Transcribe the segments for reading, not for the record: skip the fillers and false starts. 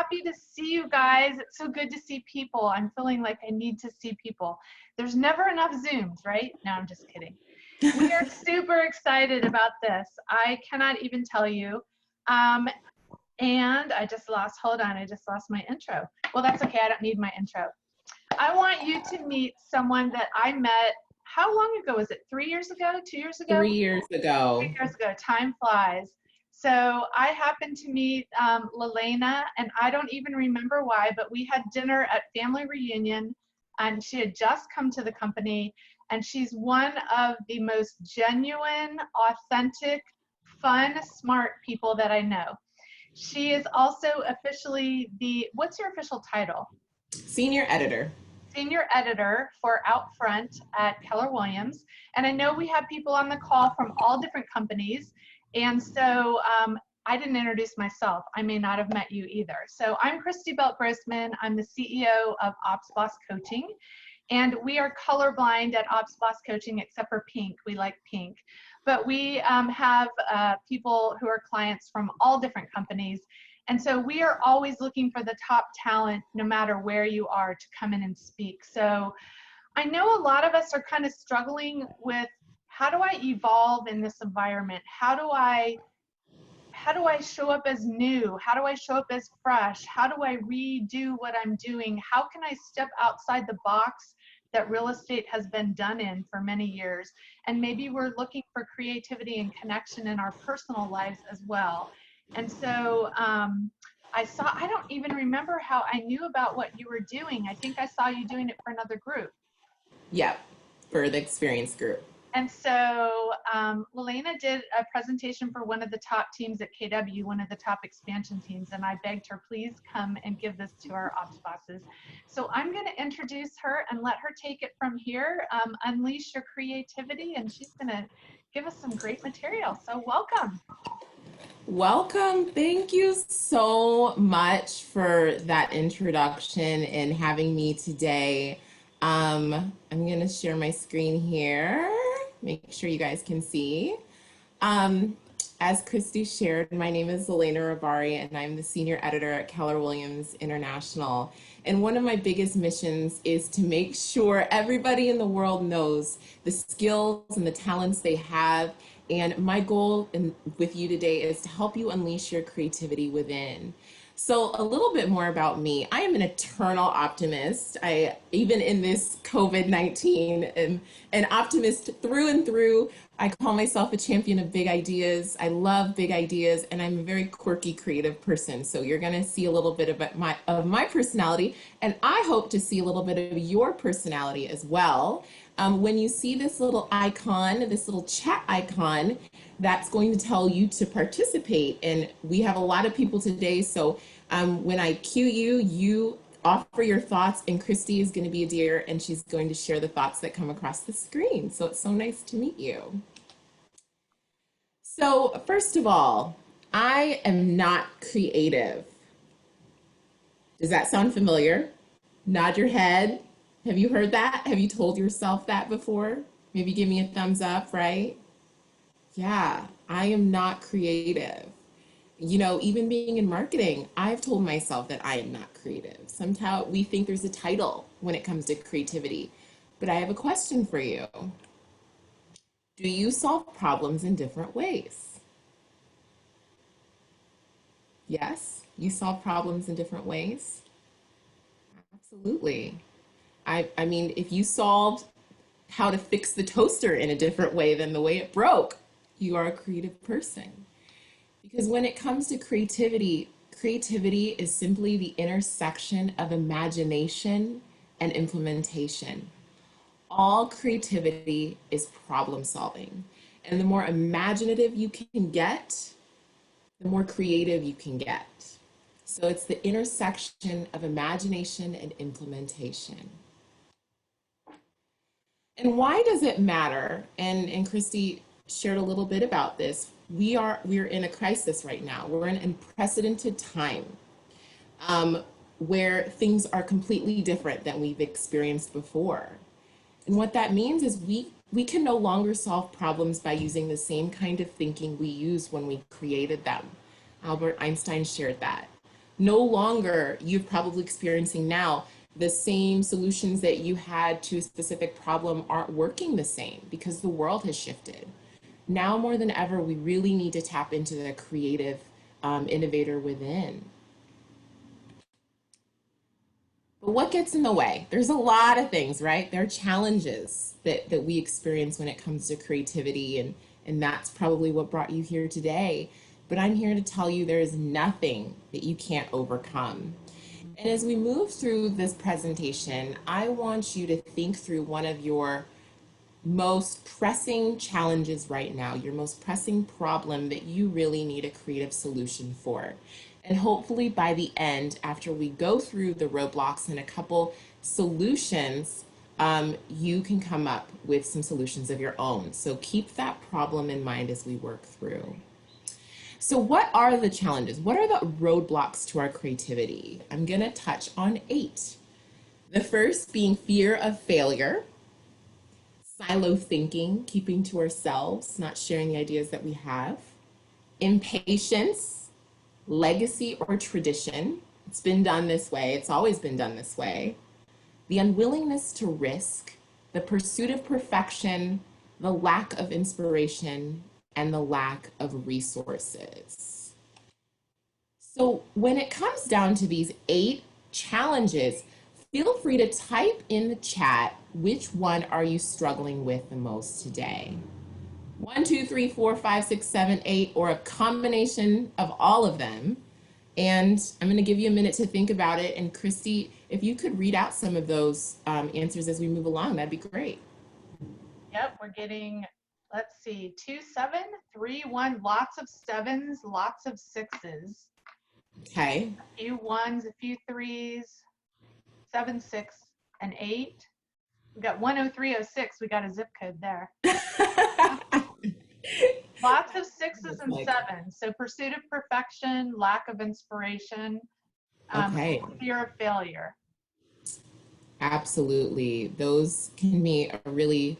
happy to see you guys. It's so good to see people. I'm feeling like I need to see people. There's never enough Zooms, right? No, I'm just kidding. We are super excited about this. I cannot even tell you. And I just lost, hold on, I just lost my intro. Well, that's okay, I don't need my intro. I want you to meet someone that I met, how long ago was it? 3 years ago, 2 years ago? 3 years ago. 3 years ago, time flies. So I happened to meet Lalaina, and I don't even remember why, but we had dinner at family reunion, and she had just come to the company, and she's one of the most genuine, authentic, fun, smart people that I know. She is also officially the, what's your official title? Senior editor. Senior editor for Outfront at Keller Williams. And I know we have people on the call from all different companies. And so I didn't introduce myself. I may not have met you either. So I'm Christy Belt-Grossman. I'm the CEO of Ops Boss Coaching. And we are colorblind at Ops Boss Coaching, except for pink. We like pink. But we have people who are clients from all different companies. And so we are always looking for the top talent, no matter where you are, to come in and speak. So I know a lot of us are kind of struggling with, how do I evolve in this environment? How do I show up as new? How do I show up as fresh? How do I redo what I'm doing? How can I step outside the box that real estate has been done in for many years? And maybe we're looking for creativity and connection in our personal lives as well. And so I don't even remember how I knew about what you were doing. I think I saw you doing it for another group. Yep, for the experience group. And so Lalaina did a presentation for one of the top teams at KW, one of the top expansion teams, and I begged her, please come and give this to our ops bosses. So I'm going to introduce her and let her take it from here, unleash your creativity, and she's going to give us some great material. So welcome. Welcome. Thank you so much for that introduction and having me today. I'm going to share my screen here. Make sure you guys can see. As Christy shared, my name is Lalaina Rabary, and I'm the senior editor at Keller Williams International. And one of my biggest missions is to make sure everybody in the world knows the skills and the talents they have. And my goal with you today is to help you unleash your creativity within. So a little bit more about me. I am an eternal optimist. Even in this COVID-19, am an optimist through and through. I call myself a champion of big ideas. I love big ideas, and I'm a very quirky, creative person. So you're going to see a little bit of my personality, and I hope to see a little bit of your personality as well. When you see this little icon, this little chat icon, that's going to tell you to participate. And we have a lot of people today. So when I cue you, you offer your thoughts, and Christy is going to be a dear, and she's going to share the thoughts that come across the screen. So it's so nice to meet you. So first of all, I am not creative. Does that sound familiar? Nod your head. Have you heard that? Have you told yourself that before? Maybe give me a thumbs up, right? Yeah, I am not creative. You know, even being in marketing, I've told myself that I am not creative. Somehow we think there's a title when it comes to creativity. But I have a question for you. Do you solve problems in different ways? Yes, you solve problems in different ways? Absolutely. I mean, if you solved how to fix the toaster in a different way than the way it broke, you are a creative person. Because when it comes to creativity, creativity is simply the intersection of imagination and implementation. All creativity is problem solving. And the more imaginative you can get, the more creative you can get. So it's the intersection of imagination and implementation. And why does it matter? And Christy shared a little bit about this. We're in a crisis right now. We're in an unprecedented time where things are completely different than we've experienced before. And what that means is we can no longer solve problems by using the same kind of thinking we used when we created them. Albert Einstein shared that. No longer, you're probably experiencing now, the same solutions that you had to a specific problem aren't working the same because the world has shifted. Now more than ever, we really need to tap into the creative innovator within. But what gets in the way? There's a lot of things, right? There are challenges that we experience when it comes to creativity, and that's probably what brought you here today. But I'm here to tell you there is nothing that you can't overcome. And as we move through this presentation, I want you to think through one of your most pressing challenges right now, your most pressing problem that you really need a creative solution for. And hopefully by the end, after we go through the roadblocks and a couple solutions, you can come up with some solutions of your own. So keep that problem in mind as we work through. So what are the challenges? What are the roadblocks to our creativity? I'm going to touch on 8. The first being fear of failure, silo thinking, keeping to ourselves, not sharing the ideas that we have, impatience, legacy or tradition. It's been done this way. It's always been done this way. The unwillingness to risk, the pursuit of perfection, the lack of inspiration, and the lack of resources. So when it comes down to these 8 challenges, feel free to type in the chat which one are you struggling with the most today. 1, 2, 3, 4, 5, 6, 7, 8, or a combination of all of them. And I'm going to give you a minute to think about it. And Christy, if you could read out some of those answers as we move along, that'd be great. Yep, we're getting, let's see, 2, 7, 3, 1, lots of 7s, lots of 6s. Okay. A few 1s, a few 3s, 7, 6, and 8. We got 10306. We got a zip code there. Lots of 6s and 7s. So pursuit of perfection, lack of inspiration, Okay. fear of failure. Absolutely. Those can be a really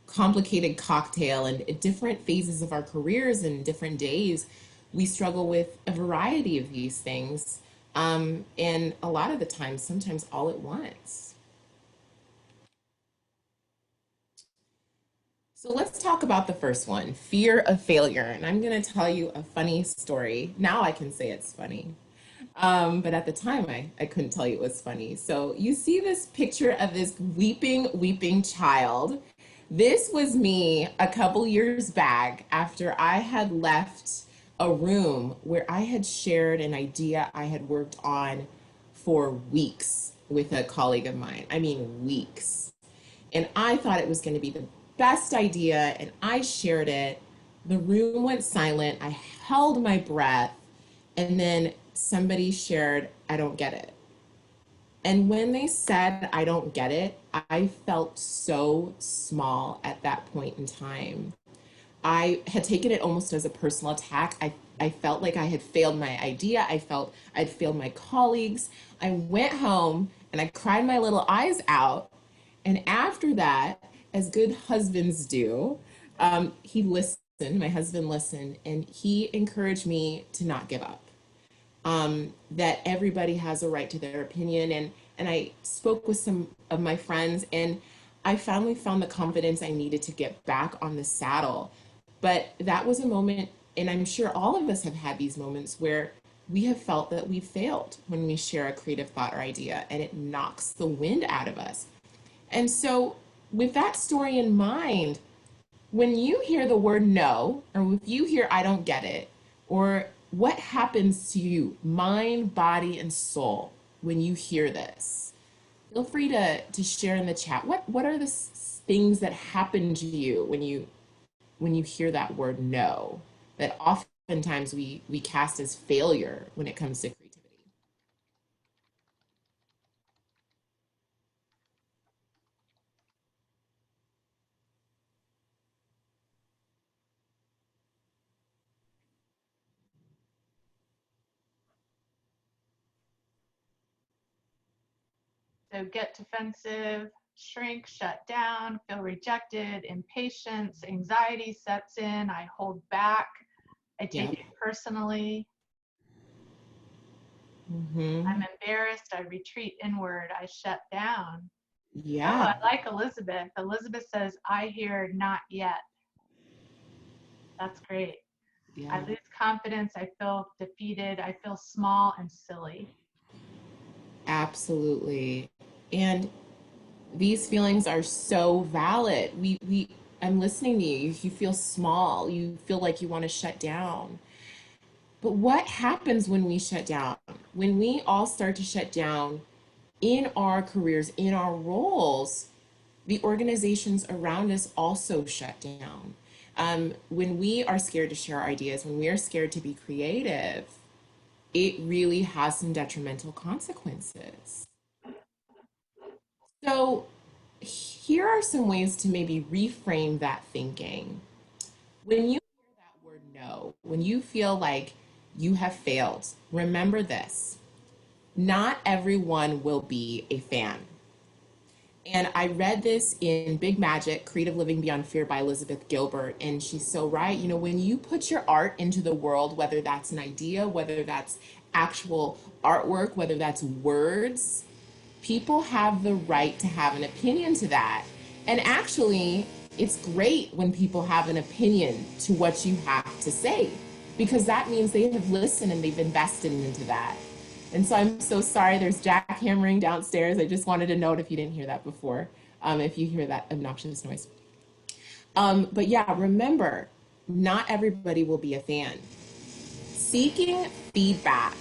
complicated cocktail, and at different phases of our careers and different days, we struggle with a variety of these things. And a lot of the time, sometimes all at once. So let's talk about the first one, fear of failure. And I'm going to tell you a funny story. Now I can say it's funny. But at the time, I couldn't tell you it was funny. So you see this picture of this weeping child. This was me a couple years back after I had left a room where I had shared an idea I had worked on for weeks with a colleague of mine. I mean, weeks. And I thought it was going to be the best idea, and I shared it. The room went silent. I held my breath, and then somebody shared, I don't get it. And when they said, I don't get it, I felt so small at that point in time. I had taken it almost as a personal attack. I felt like I had failed my idea. I felt I'd failed my colleagues. I went home and I cried my little eyes out. And after that, as good husbands do, he listened, my husband listened, and he encouraged me to not give up. That everybody has a right to their opinion. And I spoke with some of my friends, and I finally found the confidence I needed to get back on the saddle. But that was a moment, and I'm sure all of us have had these moments where we have felt that we failed when we share a creative thought or idea, and it knocks the wind out of us. And so, with that story in mind, when you hear the word no, or if you hear I don't get it, or what happens to you, mind, body, and soul, when you hear this? Feel free to share in the chat. What are the things that happen to you when you hear that word no, that oftentimes we cast as failure when it comes to creativity? So get defensive, shrink, shut down, feel rejected, impatience, anxiety sets in, I hold back, I take Yeah. it personally. Mm-hmm. I'm embarrassed. I retreat inward. I shut down. Oh, Yeah. I like Elizabeth. Elizabeth says, I hear not yet. That's great. I Yeah. lose confidence. I feel defeated. I feel small and silly. Absolutely. And these feelings are so valid. I'm listening to you. You feel small. You feel like you want to shut down. But what happens when we shut down? When we all start to shut down in our careers, in our roles, the organizations around us also shut down. When we are scared to share ideas, when we are scared to be creative, it really has some detrimental consequences. So, here are some ways to maybe reframe that thinking. When you hear that word no, when you feel like you have failed, remember this: not everyone will be a fan. And I read this in Big Magic, Creative Living Beyond Fear by Elizabeth Gilbert. And she's so right. You know, when you put your art into the world, whether that's an idea, whether that's actual artwork, whether that's words, people have the right to have an opinion to that. And actually, it's great when people have an opinion to what you have to say, because that means they have listened and they've invested into that. And so I'm so sorry, there's jackhammering downstairs. I just wanted to note if you didn't hear that before, if you hear that obnoxious noise. But yeah, remember, not everybody will be a fan. Seeking feedback.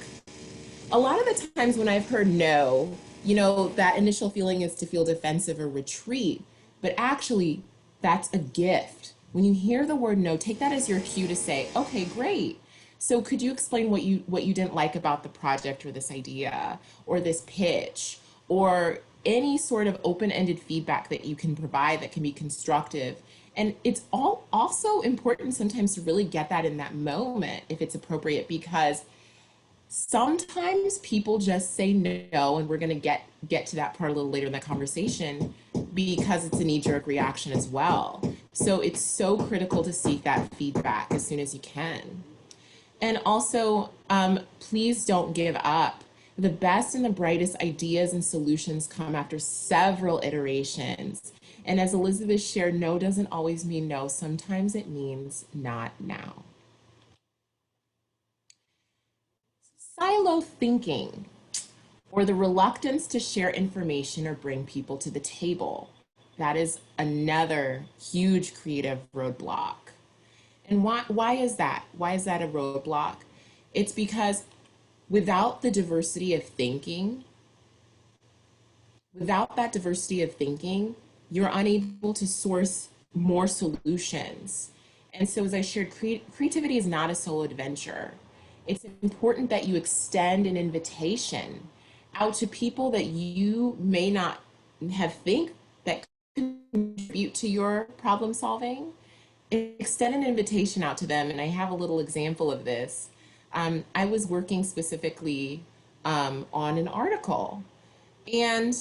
A lot of the times when I've heard no, you know, that initial feeling is to feel defensive or retreat, but actually that's a gift. When you hear the word no, take that as your cue to say, okay, great. So could you explain what you didn't like about the project or this idea or this pitch or any sort of open-ended feedback that you can provide that can be constructive. And it's all also important sometimes to really get that in that moment if it's appropriate, because sometimes people just say no, and we're going to get to that part a little later in the conversation, because it's a knee-jerk reaction as well. So it's so critical to seek that feedback as soon as you can. And also, please don't give up. The best and the brightest ideas and solutions come after several iterations. And as Elizabeth shared, no doesn't always mean no. Sometimes it means not now. Silo thinking, or the reluctance to share information or bring people to the table. That is another huge creative roadblock. And why is that? Why is that a roadblock? It's because without the diversity of thinking, without that diversity of thinking, you're unable to source more solutions. And so, as I shared, creativity is not a solo adventure. It's important that you extend an invitation out to people that you may not have think that contribute to your problem solving. Extend an invitation out to them. And I have a little example of this. I was working specifically on an article, and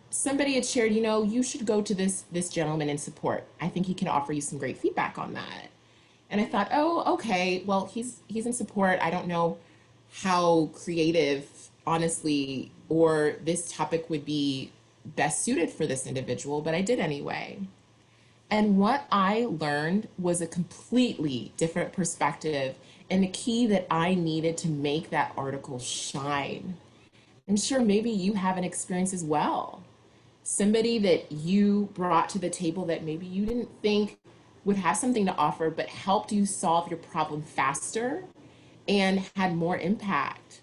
somebody had shared, you know, you should go to this gentleman in support. I think he can offer you some great feedback on that. And I thought, oh, okay, well, he's in support. I don't know how creative, honestly, or this topic would be best suited for this individual, but I did anyway. And what I learned was a completely different perspective and the key that I needed to make that article shine. I'm sure maybe you have an experience as well. Somebody that you brought to the table that maybe you didn't think would have something to offer, but helped you solve your problem faster and had more impact.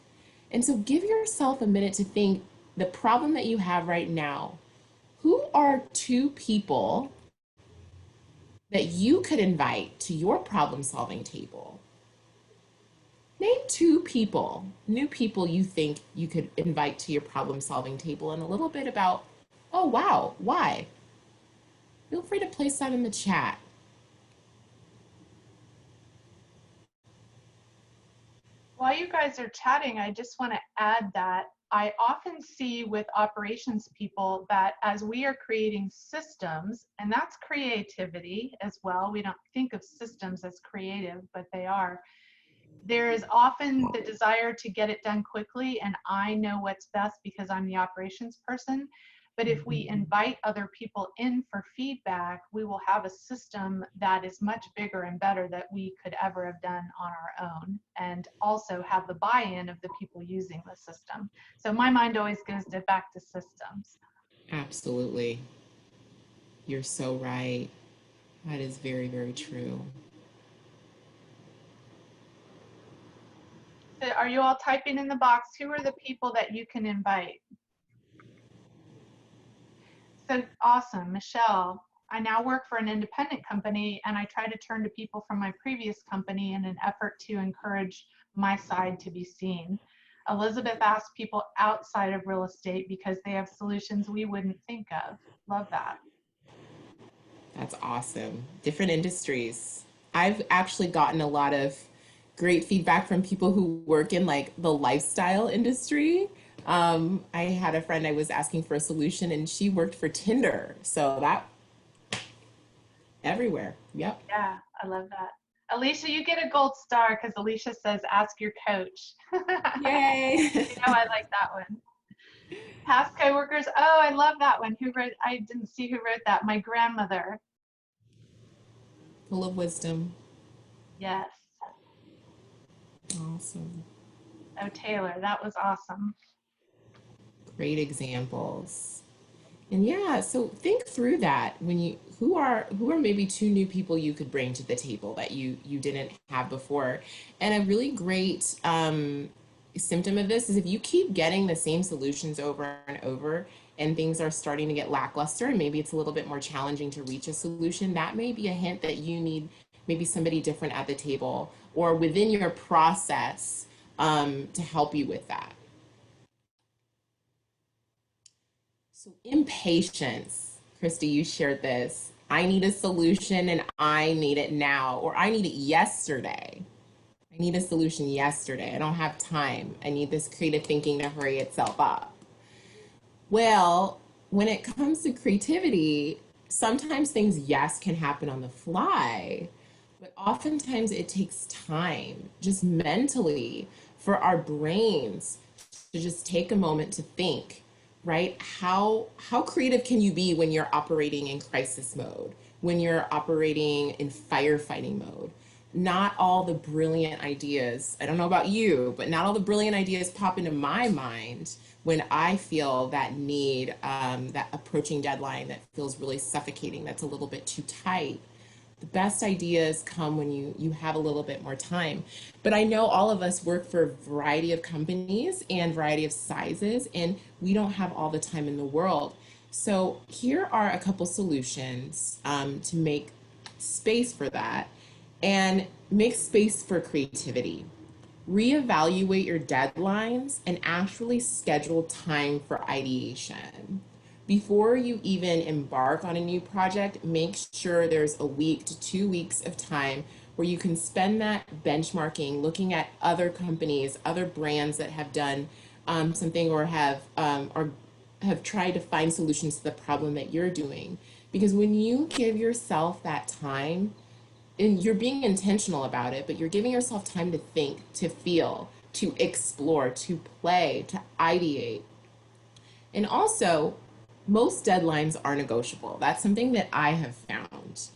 And so give yourself a minute to think: the problem that you have right now, who are two people that you could invite to your problem solving table? Name two people, new people you think you could invite to your problem solving table, and a little bit about, oh, wow, why? Feel free to place that in the chat. While you guys are chatting, I just want to add that I often see with operations people that as we are creating systems, and that's creativity as well, we don't think of systems as creative, but they are. there is often the desire to get it done quickly, and I know what's best because I'm the operations person. But if we invite other people in for feedback, we will have a system that is much bigger and better that we could ever have done on our own, and also have the buy-in of the people using the system. So my mind always goes back to systems. Absolutely. You're so right. That is very, very true. So are you all typing in the box? Who are the people that you can invite? So awesome, Michelle. I now work for an independent company, and I try to turn to people from my previous company in an effort to encourage my side to be seen. Elizabeth asked people outside of real estate because they have solutions we wouldn't think of. Love that. That's awesome. Different industries. I've actually gotten a lot of great feedback from people who work in like the lifestyle industry. I had a friend I was asking for a solution and she worked for Tinder. So that everywhere. Yep. Yeah, I love that. Alicia, you get a gold star because Alicia says, ask your coach. Yay. I like that one. Past coworkers. Oh, I love that one. Who wrote? I didn't see who wrote that. My grandmother. Full of wisdom. Yes. Awesome. Oh, Taylor, that was awesome. Great examples. And yeah, so think through that when you who are maybe two new people you could bring to the table that you didn't have before. And a really great symptom of this is if you keep getting the same solutions over and over and things are starting to get lackluster and maybe it's a little bit more challenging to reach a solution, that may be a hint that you need maybe somebody different at the table or within your process to help you with that. So impatience, Christy, you shared this. I need a solution and I need it now, or I need it yesterday. I need a solution yesterday. I don't have time. I need this creative thinking to hurry itself up. Well, when it comes to creativity, sometimes things, yes, can happen on the fly, but oftentimes it takes time, just mentally, for our brains to just take a moment to think, right? How creative can you be when you're operating in crisis mode, when you're operating in firefighting mode? Not all the brilliant ideas, I don't know about you, but not all the brilliant ideas pop into my mind when I feel that need, that approaching deadline that feels really suffocating, that's a little bit too tight. The best ideas come when you have a little bit more time. But I know all of us work for a variety of companies and variety of sizes, and we don't have all the time in the world. So here are a couple solutions to make space for that and make space for creativity. Reevaluate your deadlines and actually schedule time for ideation. Before you even embark on a new project, make sure there's a week to 2 weeks of time where you can spend that benchmarking, looking at other companies, other brands that have done something or have tried to find solutions to the problem that you're doing. Because when you give yourself that time, and you're being intentional about it, but you're giving yourself time to think, to feel, to explore, to play, to ideate. And also, most deadlines are negotiable. That's something that I have found.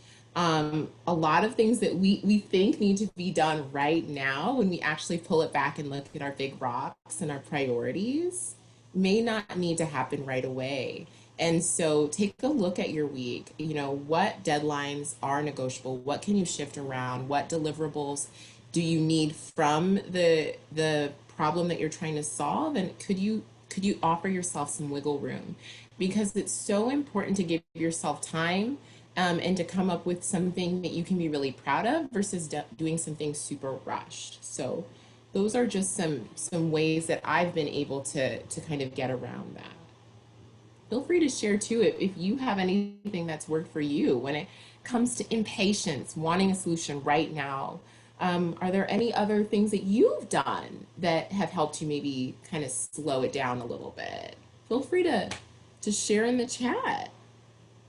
A lot of things that we think need to be done right now, when we actually pull it back and look at our big rocks and our priorities, may not need to happen right away. And so take a look at your week. You know, what deadlines are negotiable? What can you shift around? What deliverables do you need from the problem that you're trying to solve? And could you offer yourself some wiggle room? Because it's so important to give yourself time and to come up with something that you can be really proud of versus doing something super rushed. So those are just some ways that I've been able to kind of get around that. Feel free to share too if you have anything that's worked for you when it comes to impatience, wanting a solution right now. Are there any other things that you've done that have helped you maybe kind of slow it down a little bit? Feel free to share in the chat.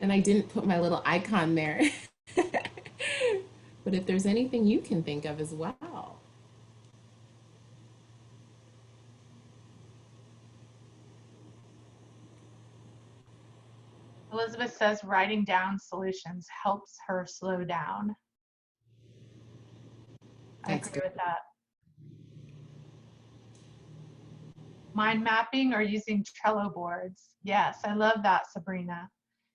And I didn't put my little icon there. But if there's anything you can think of as well. Elizabeth says writing down solutions helps her slow down. I That's agree good. with that. Mind mapping or using Trello boards. Yes, I love that, Sabrina.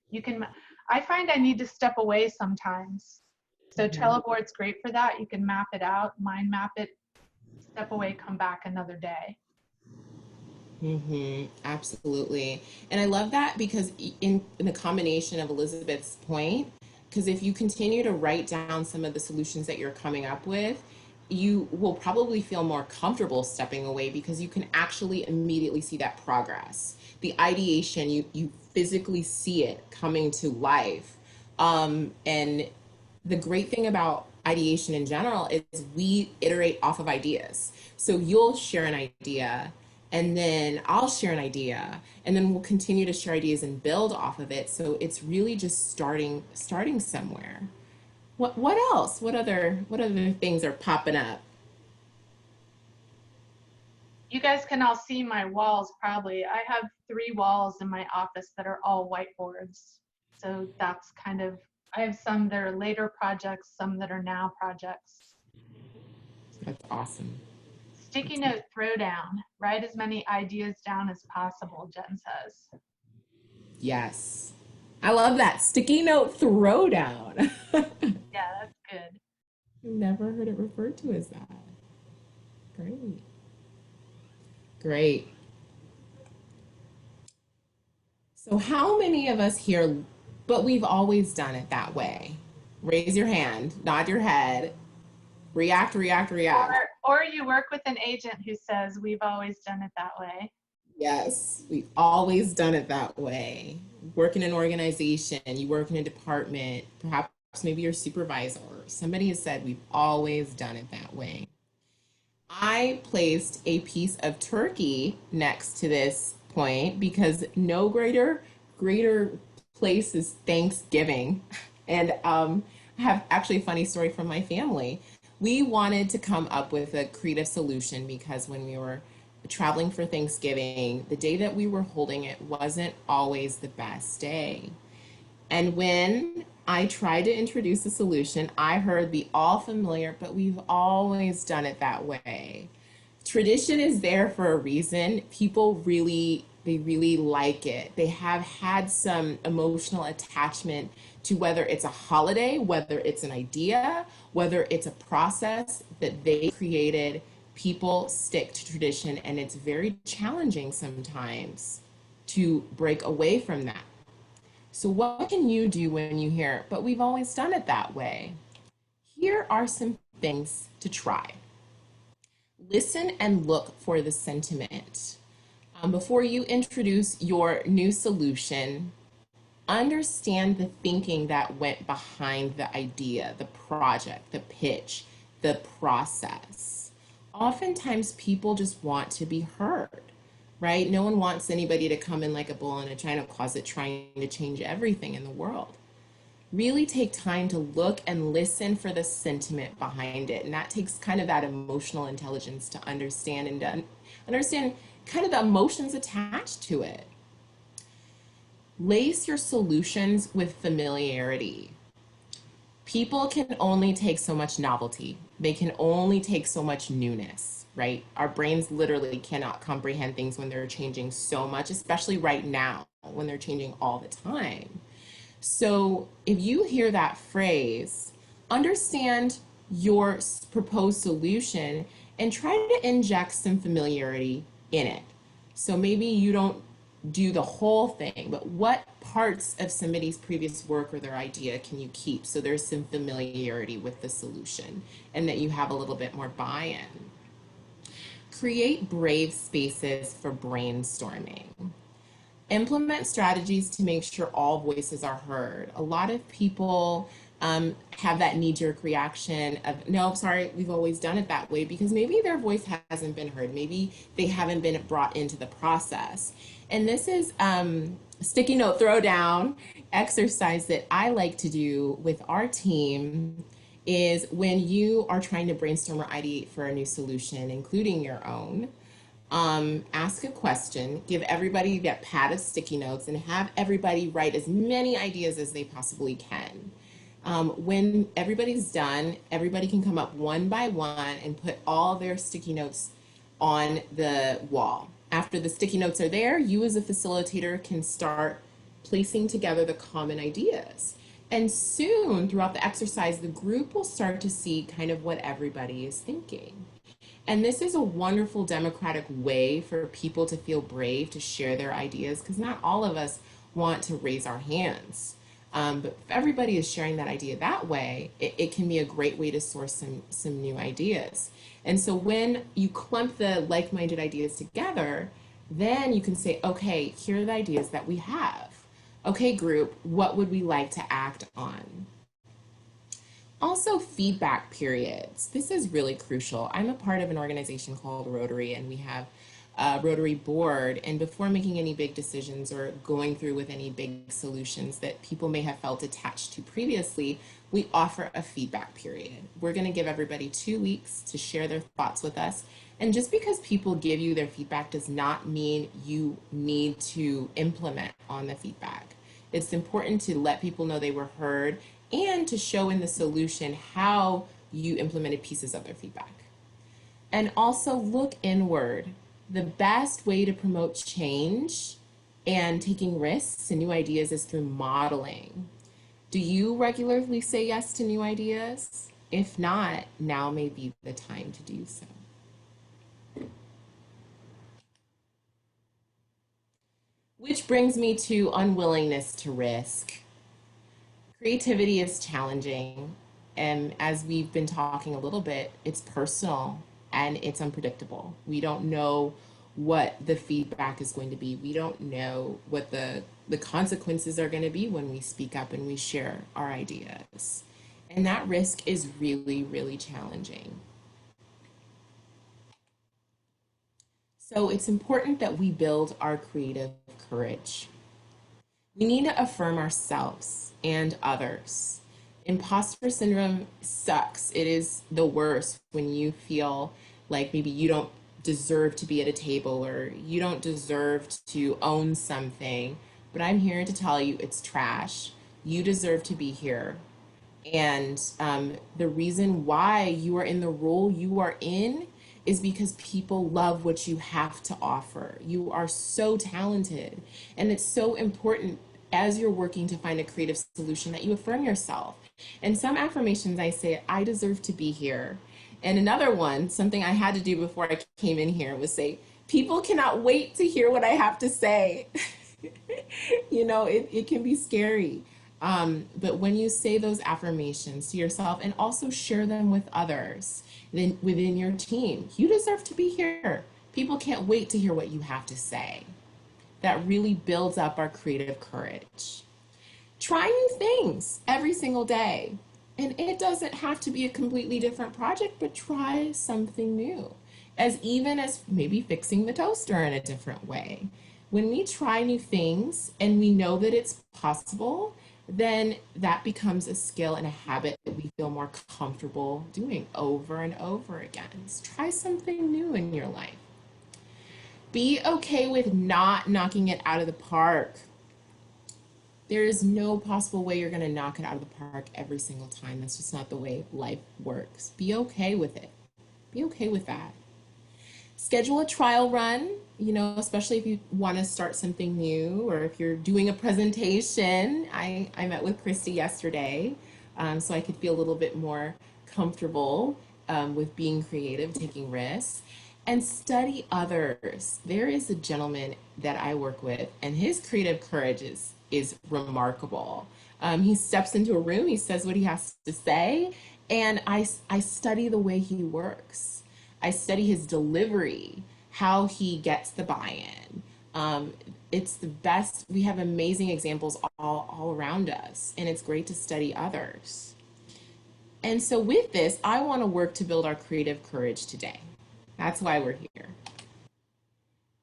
You can, I find I need to step away sometimes. So Trello board's great for that. You can map it out, mind map it, step away, come back another day. Absolutely. And I love that because in the combination of Elizabeth's point, because if you continue to write down some of the solutions that you're coming up with, you will probably feel more comfortable stepping away because you can actually immediately see that progress. The ideation, you physically see it coming to life. And the great thing about ideation in general is we iterate off of ideas. So you'll share an idea, and then I'll share an idea, and then we'll continue to share ideas and build off of it. So it's really just starting somewhere. What else? What other things are popping up? You guys can all see my walls probably. I have 3 walls in my office that are all whiteboards. So that's kind of, I have some that are later projects, some that are now projects. That's awesome. Sticky That's note throwdown. Write as many ideas down as possible, Jen says. Yes. I love that. Sticky note throwdown. I've Yeah, that's good. never heard it referred to as that. Great. Great. So, how many of us here, but we've always done it that way? Raise your hand, nod your head, react, react, react. Or you work with an agent who says, we've always done it that way. Yes, we've always done it that way. Work in an organization, you work in a department, perhaps maybe your supervisor, somebody has said we've always done it that way. I placed a piece of turkey next to this point because no greater place is Thanksgiving. And I have actually a funny story from my family. We wanted to come up with a creative solution because when we were traveling for Thanksgiving, the day that we were holding it wasn't always the best day. And when I tried to introduce a solution, I heard the all familiar, but we've always done it that way. Tradition is there for a reason. People they really like it. They have had some emotional attachment to whether it's a holiday, whether it's an idea, whether it's a process that they created. People stick to tradition, and it's very challenging sometimes to break away from that. So, what can you do when you hear, but we've always done it that way? Here are some things to try. Listen and look for the sentiment. Before you introduce your new solution, understand the thinking that went behind the idea, the project, the pitch, the process. Oftentimes, people just want to be heard, right? No one wants anybody to come in like a bull in a china closet trying to change everything in the world. Really take time to look and listen for the sentiment behind it. And that takes kind of that emotional intelligence to understand and to understand kind of the emotions attached to it. Lace your solutions with familiarity. People can only take so much novelty. They can only take so much newness, right? Our brains literally cannot comprehend things when they're changing so much, especially right now when they're changing all the time. So if you hear that phrase, understand your proposed solution and try to inject some familiarity in it. So maybe you don't do the whole thing, but what parts of somebody's previous work or their idea can you keep so there's some familiarity with the solution and that you have a little bit more buy-in? Create brave spaces for brainstorming. Implement strategies to make sure all voices are heard. A lot of people have that knee-jerk reaction of, no, sorry, we've always done it that way, because maybe their voice hasn't been heard. Maybe they haven't been brought into the process. And this is sticky note throwdown exercise that I like to do with our team is when you are trying to brainstorm or ideate for a new solution, including your own, ask a question, give everybody that pad of sticky notes, and have everybody write as many ideas as they possibly can. When everybody's done, everybody can come up one by one and put all their sticky notes on the wall. After the sticky notes are there, you as a facilitator can start placing together the common ideas. And soon, throughout the exercise, the group will start to see kind of what everybody is thinking. And this is a wonderful democratic way for people to feel brave to share their ideas, because not all of us want to raise our hands. But if everybody is sharing that idea that way, it can be a great way to source some new ideas. And so when you clump the like-minded ideas together, then you can say, okay, here are the ideas that we have. Okay, group, what would we like to act on? Also, feedback periods. This is really crucial. I'm a part of an organization called Rotary, and we have a Rotary board. And before making any big decisions or going through with any big solutions that people may have felt attached to previously, we offer a feedback period. We're going to give everybody 2 weeks to share their thoughts with us. And just because people give you their feedback does not mean you need to implement on the feedback. It's important to let people know they were heard and to show in the solution how you implemented pieces of their feedback. And also look inward. The best way to promote change and taking risks and new ideas is through modeling. Do you regularly say yes to new ideas? If not, now may be the time to do so. Which brings me to unwillingness to risk. Creativity is challenging, and as we've been talking a little bit, it's personal and it's unpredictable. We don't know what the feedback is going to be. We don't know what the consequences are going to be when we speak up and we share our ideas. And that risk is really, really challenging. So it's important that we build our creative courage. We need to affirm ourselves and others. Imposter syndrome sucks. It is the worst when you feel like maybe you don't deserve to be at a table or you don't deserve to own something. But I'm here to tell you it's trash. You deserve to be here. And the reason why you are in the role you are in is because people love what you have to offer. You are so talented. And it's so important as you're working to find a creative solution that you affirm yourself. And some affirmations I say, I deserve to be here. And another one, something I had to do before I came in here, was say, people cannot wait to hear what I have to say. You know, it can be scary. But when you say those affirmations to yourself and also share them with others, then within your team, you deserve to be here. People can't wait to hear what you have to say. That really builds up our creative courage. Try new things every single day. And it doesn't have to be a completely different project, but try something new. As even as maybe fixing the toaster in a different way. When we try new things and we know that it's possible, then that becomes a skill and a habit that we feel more comfortable doing over and over again. So try something new in your life. Be okay with not knocking it out of the park. There is no possible way you're going to knock it out of the park every single time. That's just not the way life works. Be okay with it. Be okay with that. Schedule a trial run, you know, especially if you want to start something new or if you're doing a presentation. I met with Christy yesterday, so I could feel a little bit more comfortable with being creative, taking risks. And study others. There is a gentleman that I work with, and his creative courage is remarkable. He steps into a room, he says what he has to say, and I study the way he works. I study his delivery, how he gets the buy-in. It's the best. We have amazing examples all around us, and it's great to study others. And so with this, I want to work to build our creative courage today. That's why we're here.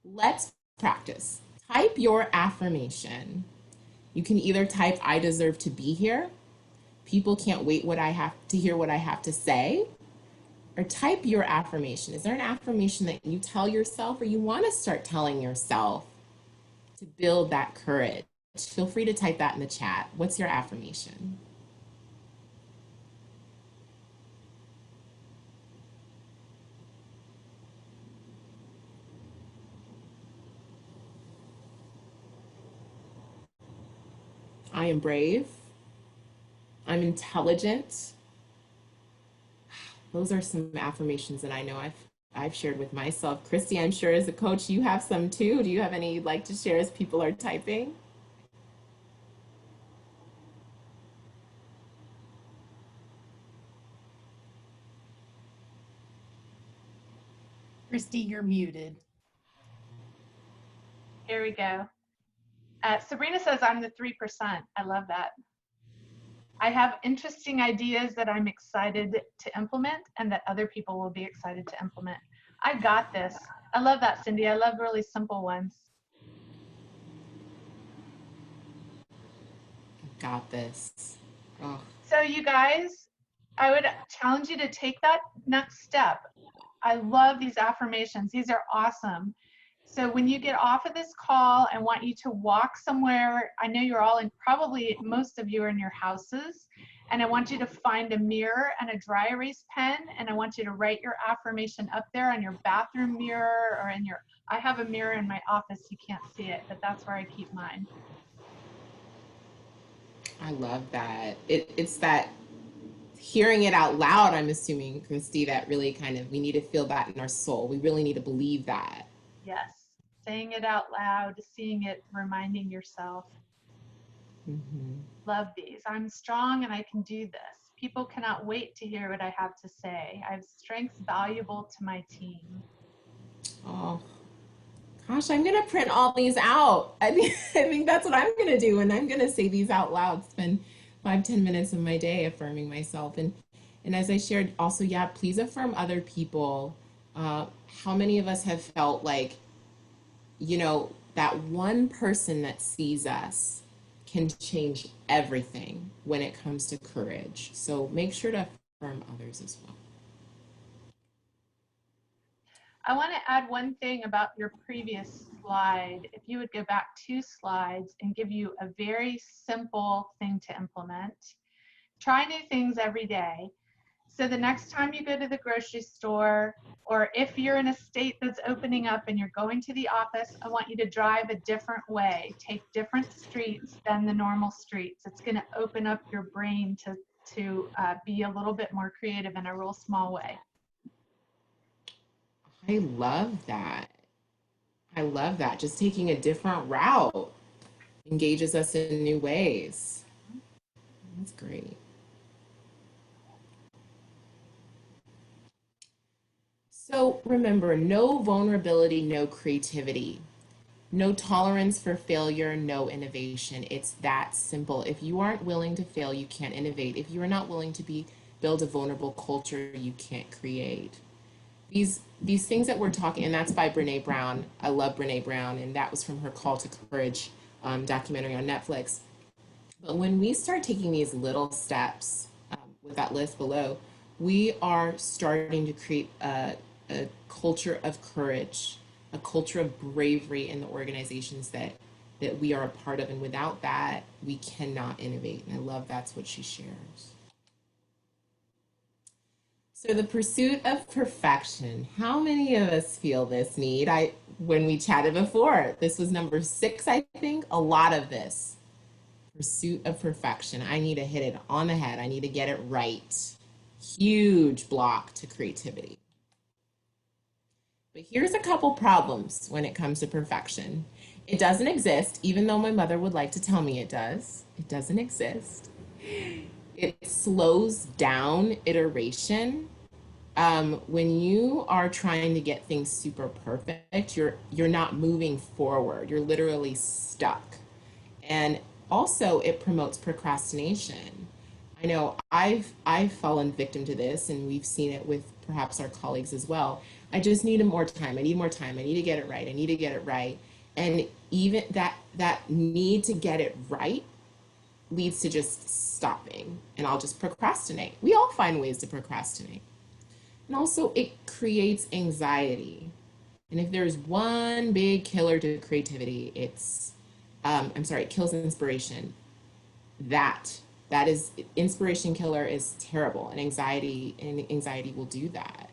Let's practice. Type your affirmation. You can either type, I deserve to be here. People can't wait to hear what I have to say. or type your affirmation. Is there an affirmation that you tell yourself or you want to start telling yourself to build that courage? Feel free to type that in the chat. What's your affirmation? I am brave. I'm intelligent. Those are some affirmations that I know I've shared with myself. Christy, I'm sure as a coach, you have some too. Do you have any you'd like to share as people are typing? Christy, you're muted. Here we go. Sabrina says, I'm the 3%. I love that. I have interesting ideas that I'm excited to implement and that other people will be excited to implement. I got this. I love that, Cindy. I love really simple ones. Got this. Oh. So you guys, I would challenge you to take that next step. I love these affirmations. These are awesome. So when you get off of this call, I want you to walk somewhere. I know you're all in, probably most of you are in your houses. And I want you to find a mirror and a dry erase pen. And I want you to write your affirmation up there on your bathroom mirror or in your, I have a mirror in my office. You can't see it, but that's where I keep mine. I love that. It's that hearing it out loud, I'm assuming, Christy, that really kind of, we need to feel that in our soul. We really need to believe that. Yes. Saying it out loud, seeing it, reminding yourself. Mm-hmm. Love these. I'm strong and I can do this. People cannot wait to hear what I have to say. I have strengths valuable to my team. Oh, gosh, I'm going to print all these out. I think that's what I'm going to do. And I'm going to say these out loud. Spend 5-10 minutes of my day affirming myself. And as I shared also, yeah, please affirm other people. How many of us have felt like, that one person that sees us can change everything when it comes to courage. So make sure to affirm others as well. I want to add one thing about your previous slide. If you would go back 2 slides and give you a very simple thing to implement. Try new things every day. So the next time you go to the grocery store, or if you're in a state that's opening up and you're going to the office, I want you to drive a different way. Take different streets than the normal streets. It's going to open up your brain to be a little bit more creative in a real small way. I love that. I love that. Just taking a different route engages us in new ways. That's great. So remember, no vulnerability, no creativity. No tolerance for failure, no innovation. It's that simple. If you aren't willing to fail, you can't innovate. If you are not willing to build a vulnerable culture, you can't create. These things that we're talking, and that's by Brene Brown. I love Brene Brown, and that was from her Call to Courage documentary on Netflix. But when we start taking these little steps with that list below, we are starting to create a culture of courage, a culture of bravery in the organizations that we are a part of. And without that, we cannot innovate. And I love that's what she shares. So the pursuit of perfection. How many of us feel this need? When we chatted before, this was number 6, I think. A lot of this. Pursuit of perfection. I need to hit it on the head. I need to get it right. Huge block to creativity. But here's a couple problems when it comes to perfection. It doesn't exist, even though my mother would like to tell me it does. It doesn't exist. It slows down iteration. When you are trying to get things super perfect, you're not moving forward. You're literally stuck. And also, it promotes procrastination. I know I've fallen victim to this, and we've seen it with perhaps our colleagues as well. I just need more time. I need more time. I need to get it right. I need to get it right. And even that need to get it right leads to just stopping, and I'll just procrastinate. We all find ways to procrastinate. And also, it creates anxiety. And if there's one big killer to creativity, it kills inspiration. That that is inspiration killer is terrible, and anxiety will do that.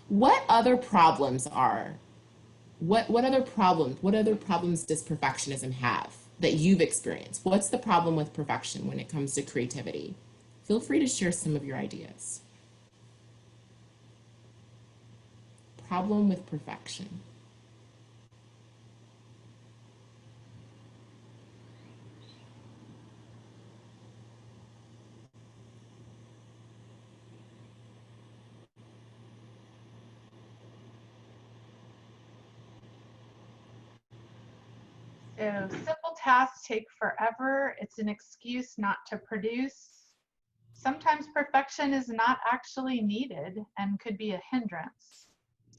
What other problems are what other problems does perfectionism have that you've experienced? What's the problem with perfection when it comes to creativity? Feel free to share some of your ideas. Problem with perfection. So simple tasks take forever. It's an excuse not to produce. Sometimes perfection is not actually needed and could be a hindrance.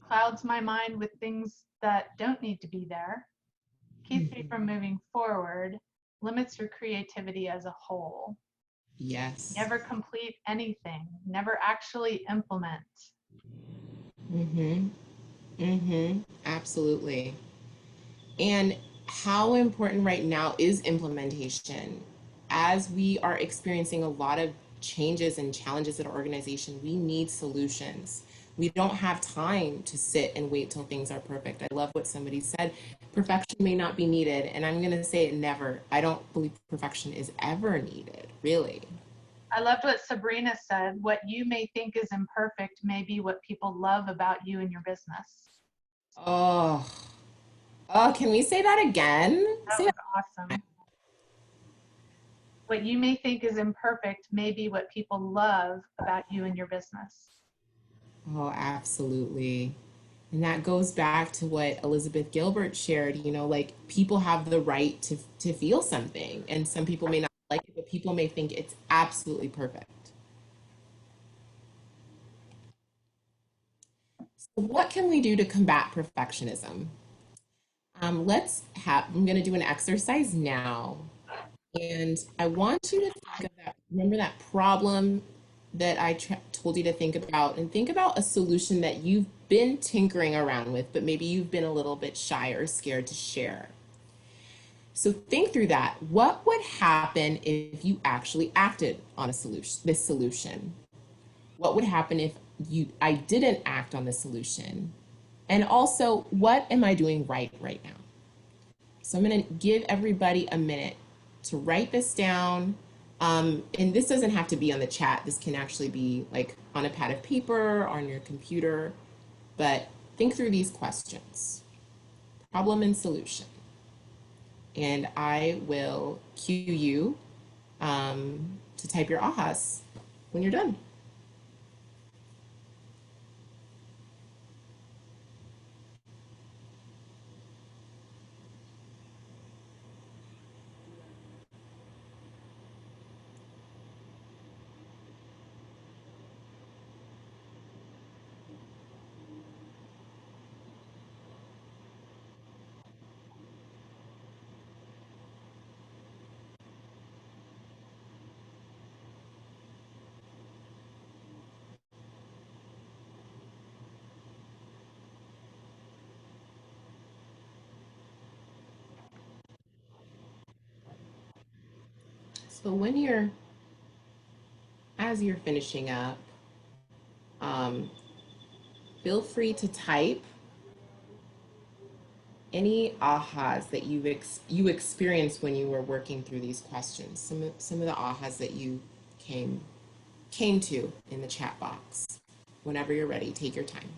Clouds my mind with things that don't need to be there. Keeps me from moving forward. Limits your creativity as a whole. Yes. Never complete anything. Never actually implement. Mm-hmm. Mm-hmm. Absolutely. And how important right now is implementation? As we are experiencing a lot of changes and challenges at our organization, we need solutions. We don't have time to sit and wait till things are perfect. I love what somebody said. Perfection may not be needed, and I'm going to say it never. I don't believe perfection is ever needed, really. I loved what Sabrina said. What you may think is imperfect may be what people love about you and your business. Oh, oh, can we say that again? That Say was that. awesome. What you may think is imperfect may be what people love about you and your business. Oh, absolutely. And that goes back to what Elizabeth Gilbert shared, like people have the right to feel something, and some people may not like it, but people may think it's absolutely perfect. So what can we do to combat perfectionism? I'm going to do an exercise now. And I want you to think of that. Remember that problem that told you to think about, and think about a solution that you've been tinkering around with, but maybe you've been a little bit shy or scared to share. So think through that. What would happen if you actually acted on this solution? What would happen if I didn't act on the solution? And also, what am I doing right now? So I'm going to give everybody a minute to write this down. And this doesn't have to be on the chat. This can actually be like on a pad of paper, on your computer. But think through these questions. Problem and solution. And I will cue you to type your ahas when you're done. So as you're finishing up, um, feel free to type any ahas that you experienced when you were working through these questions. Some of the ahas that you came to in the chat box. Whenever you're ready, take your time.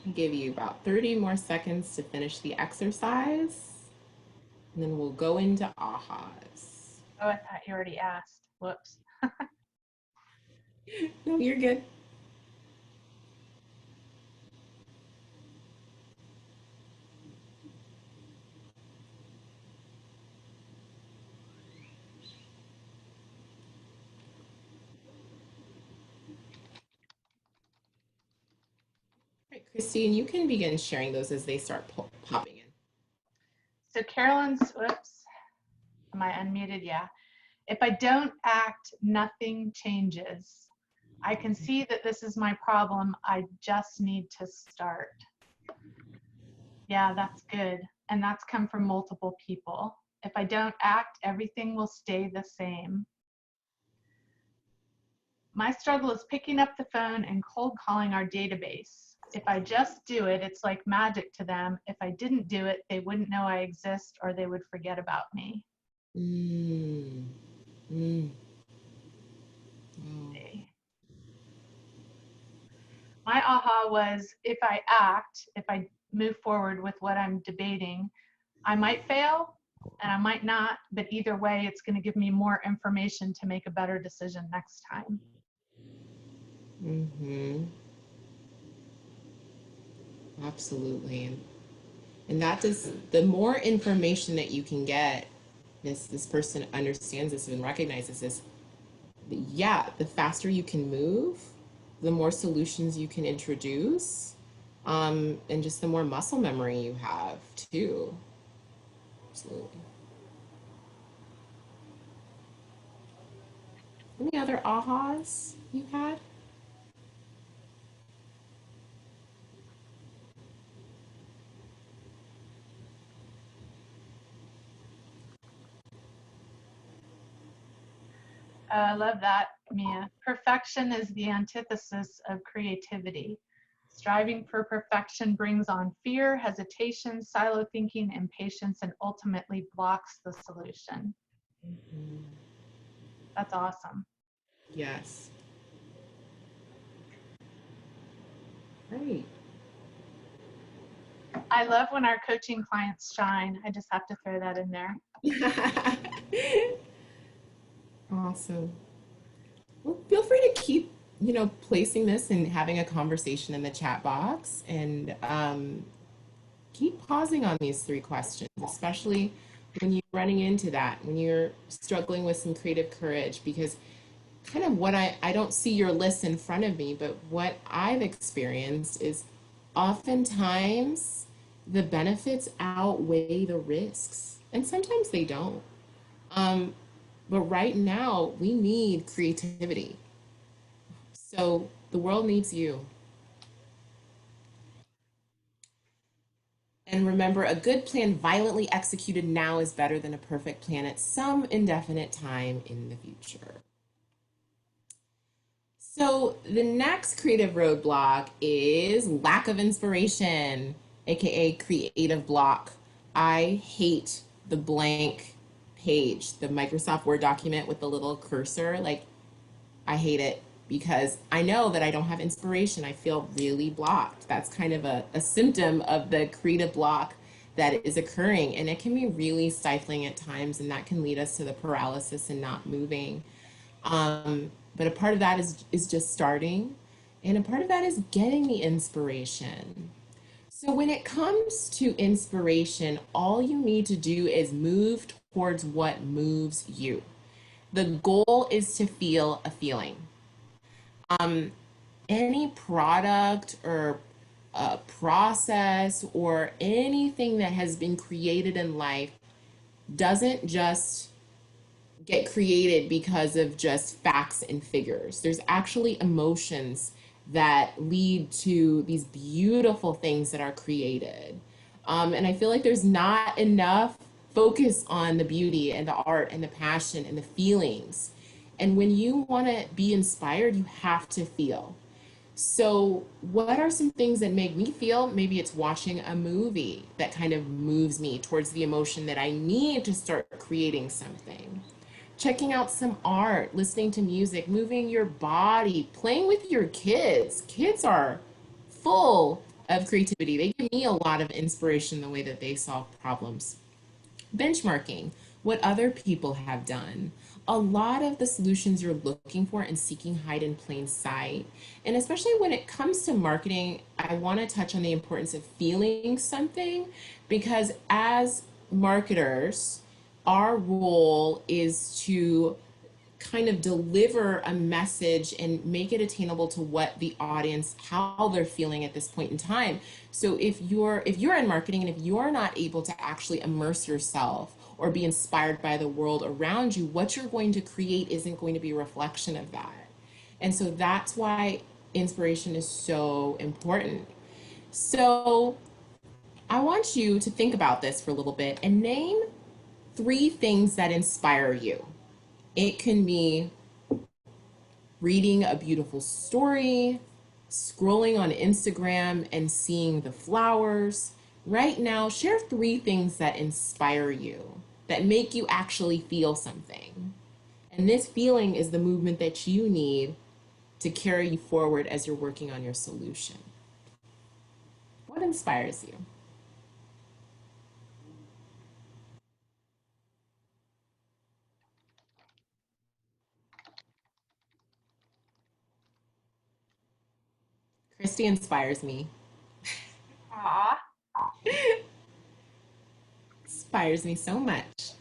I'll give you about 30 more seconds to finish the exercise, and then we'll go into ahas. Oh, I thought you already asked. Whoops. No, you're good. All right, Christine, you can begin sharing those as they start popping in. So Carolyn's, whoops, am I unmuted? Yeah. If I don't act, nothing changes. I can see that this is my problem. I just need to start. Yeah, that's good. And that's come from multiple people. If I don't act, everything will stay the same. My struggle is picking up the phone and cold calling our database. If I just do it, it's like magic to them. If I didn't do it, they wouldn't know I exist or they would forget about me. Mm. Mm. Oh. My aha was if I act, if I move forward with what I'm debating, I might fail and I might not, but either way, it's going to give me more information to make a better decision next time. Mm-hmm. Absolutely. And that does, the more information that you can get, this person understands this and recognizes this, yeah, the faster you can move, the more solutions you can introduce, and just the more muscle memory you have too. Absolutely. Any other ahas you had? I love that, Mia. Perfection is the antithesis of creativity. Striving for perfection brings on fear, hesitation, silo thinking, impatience, and ultimately blocks the solution. Mm-hmm. That's awesome. Yes. Great. I love when our coaching clients shine. I just have to throw that in there. Awesome. Well, feel free to keep, placing this and having a conversation in the chat box, and keep pausing on these three questions, especially when you're running into that, when you're struggling with some creative courage, because kind of what I don't see your list in front of me, but what I've experienced is oftentimes the benefits outweigh the risks, and sometimes they don't. Um, but right now, we need creativity. So the world needs you. And remember, a good plan violently executed now is better than a perfect plan at some indefinite time in the future. So the next creative roadblock is lack of inspiration, aka creative block. I hate the blank page, the Microsoft Word document with the little cursor. Like, I hate it because I know that I don't have inspiration. I feel really blocked. That's kind of a symptom of the creative block that is occurring. And it can be really stifling at times, and that can lead us to the paralysis and not moving. But a part of that is just starting, and a part of that is getting the inspiration. So when it comes to inspiration, all you need to do is move towards what moves you. The goal is to feel a feeling. Any product or process or anything that has been created in life doesn't just get created because of just facts and figures. There's actually emotions that lead to these beautiful things that are created. And I feel like there's not enough focus on the beauty and the art and the passion and the feelings. And when you want to be inspired, you have to feel. So, what are some things that make me feel? Maybe it's watching a movie that kind of moves me towards the emotion that I need to start creating something. Checking out some art, listening to music, moving your body, playing with your kids. Kids are full of creativity. They give me a lot of inspiration the way that they solve problems. Benchmarking what other people have done. A lot of the solutions you're looking for and seeking hide in plain sight. And especially when it comes to marketing, I want to touch on the importance of feeling something, because as marketers, our role is to kind of deliver a message and make it attainable to what the audience, how they're feeling at this point in time. So if you're in marketing and if you're not able to actually immerse yourself or be inspired by the world around you, what you're going to create isn't going to be a reflection of that. And so that's why inspiration is so important. So I want you to think about this for a little bit and name 3 things that inspire you. It can be reading a beautiful story, scrolling on Instagram and seeing the flowers. Right now, share 3 things that inspire you, that make you actually feel something. And this feeling is the movement that you need to carry you forward as you're working on your solution. What inspires you? Christy inspires me. Aw, Inspires me so much.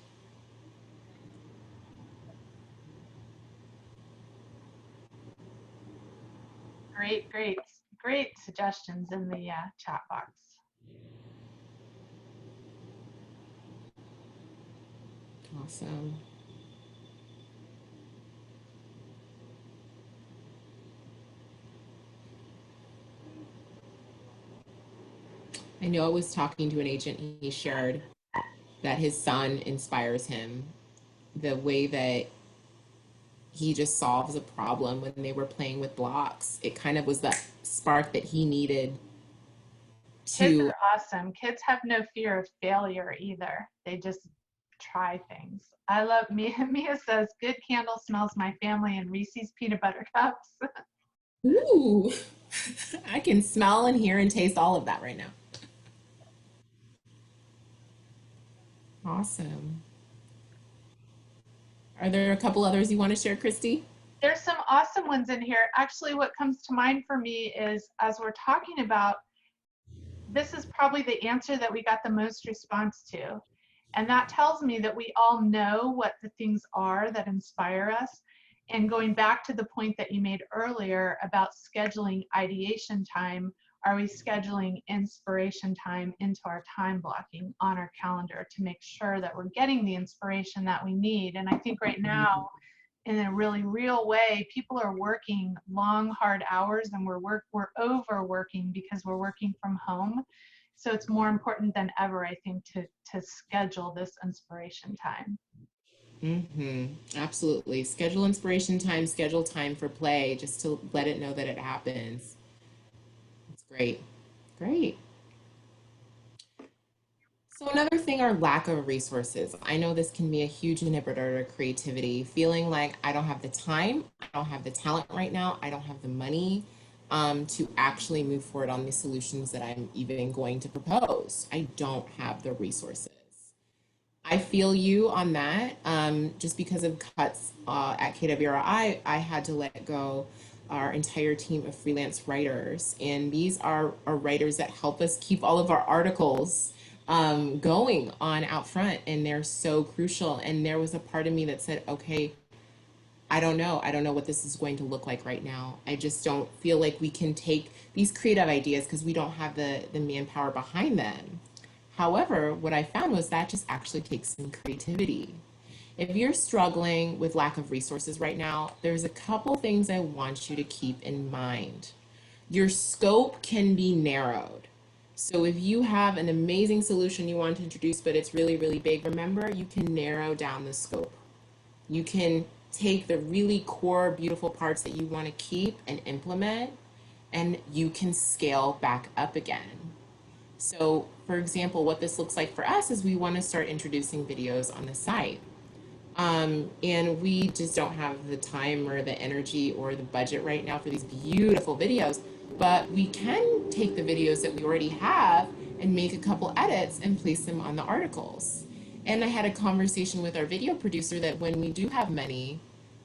great suggestions in the chat box. Awesome. I know I was talking to an agent, he shared that his son inspires him. The way that he just solves a problem when they were playing with blocks. It kind of was that spark that he needed Kids to. are awesome. Kids have no fear of failure either. They just try things. I love Mia. Mia says, "Good candle smells my family and Reese's peanut butter cups." Ooh, I can smell and hear and taste all of that right now. Awesome. Are there a couple others you want to share, Christy? There's some awesome ones in here. Actually, what comes to mind for me is, as we're talking about, this is probably the answer that we got the most response to. And that tells me that we all know what the things are that inspire us. And going back to the point that you made earlier about scheduling ideation time, are we scheduling inspiration time into our time blocking on our calendar to make sure that we're getting the inspiration that we need? And I think right now, in a really real way, people are working long, hard hours, and we're overworking because we're working from home. So it's more important than ever, I think, to schedule this inspiration time. Mm-hmm. Absolutely. Schedule inspiration time, schedule time for play, just to let it know that it happens. It's great. Great. So another thing are lack of resources. I know this can be a huge inhibitor to creativity, feeling like I don't have the time, I don't have the talent right now, I don't have the money to actually move forward on the solutions that I'm even going to propose. I don't have the resources. I feel you on that. Just because of cuts at KWRI, I had to let go our entire team of freelance writers. And these are writers that help us keep all of our articles going on out front. And they're so crucial. And there was a part of me that said, okay, I don't know. I don't know what this is going to look like right now. I just don't feel like we can take these creative ideas because we don't have the manpower behind them. However, what I found was that just actually takes some creativity. If you're struggling with lack of resources right now, there's a couple things I want you to keep in mind. Your scope can be narrowed. So if you have an amazing solution you want to introduce, but it's really, really big, remember you can narrow down the scope. You can take the really core, beautiful parts that you want to keep and implement, and you can scale back up again. So, for example, what this looks like for us is we want to start introducing videos on the site. And we just don't have the time or the energy or the budget right now for these beautiful videos. But we can take the videos that we already have and make a couple edits and place them on the articles. And I had a conversation with our video producer that when we do have many,